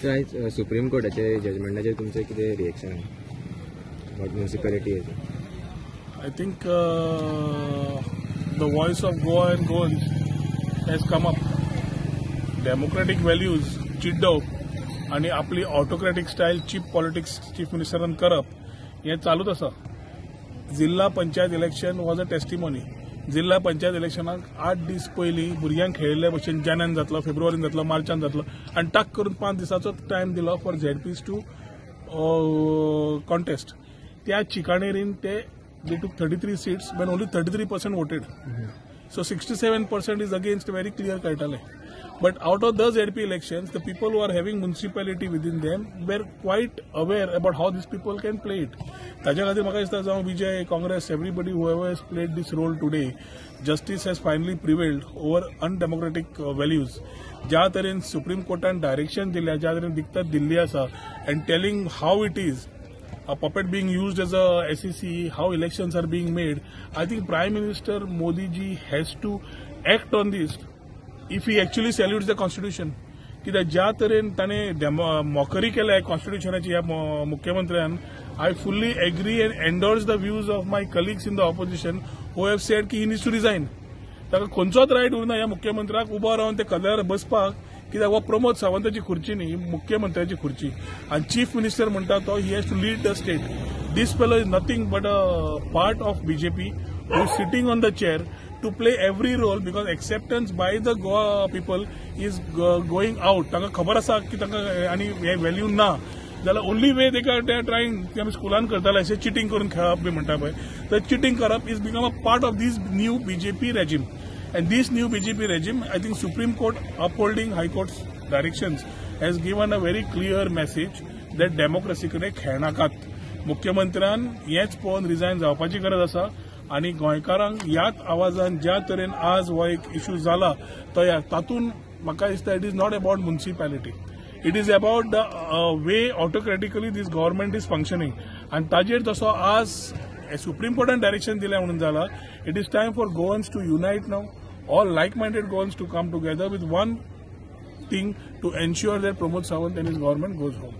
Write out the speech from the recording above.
तर आयज सुप्रीम कोर्टाचे जजमेंटाचेर तुमचें कितें reaction about municipality I think the voice of Goa and Goans has come up. Democratic values चिड्डप आणि आपली autocratic style cheap politics chief मिनिस्टरान करप हे चालूच आसा. जिल्हा panchayat election was a testimony. जिल्हा पंचायत इलेक्शनाक 8 दीस पयलीं भुरग्यांक खेळिल्ले भशेन जानेन जातलो, फेब्रुवारीन जातलो, मार्चान जातलो आनी टाक करून 5 दिसाचो टायम दिलो फॉर झेडपीज टू कॉन्टेस्ट. त्या चिकाणेरीन ते they took 33 seats when only 33% voted. So 67% is against very clear kaitale. But out of those ZP elections, the people who are having municipality within them were quite aware about how these people can play it. ताज्या खातीर म्हाका दिसता जावं विजय, Congress, everybody whoever has played this role today, justice has finally prevailed over undemocratic values. ज्या तरेन supreme कोर्टान direction दिल्या, ज्या तरेन दिक्कत दिल्ली आसा, and telling how it is a puppet being used as a SEC, how elections are being made. I think Prime Minister Modi ji has to act on this if he actually salutes the constitution. कित्याक ज्या तरेन ताणें mockery केल्या कॉन्स्टिट्युशनाची ह्या मुख्यमंत्र्यान, I fully agree and endorse the views of my colleagues in the opposition who have said की he needs to resign. ताका खंयचोच रायट उरना ह्या मुख्यमंत्र्याक उबो रावन ते कल्यार बसपाक, कित्याक हो प्रमोद सावंताची खुर्ची न्ही, मुख्यमंत्र्याची खुर्ची. आणि चीफ मिनिस्टर म्हणटा तो he has to lead the state. This fellow is nothing but a part of BJP who is sitting on the chair to play every role because acceptance by the Goa people is going out. तांकां खबर आसा की तांकां आनी हे value ना जाल्यार only way they are trying की आमी स्कुलान करताले अशें चिटींग करून खेळप बी म्हणटा पळय, तर चिटींग करप is become a part of this new BJP regime. And this new BJP regime, I think Supreme Court upholding High Court's directions has given a very clear message that democracy कडे खेळनाकात. मुख्यमंत्र्यान हेच पळोवन resign जावपाची गरज आसा आणि गोंयकारांक ह्याच आवाजान ज्या तरेन आज हो एक इश्यू जाला तो तातून म्हाका दिसता it is not about municipality. It is about the way autocratically this government is functioning आणि ताजेर तसो आज सुप्रीम कोर्टान डायरेक्शन दिल्या म्हणून जाला. It is time for Goans to unite now. All like-minded goals to come together with one thing to ensure that Pramod Sawant and his government goes home.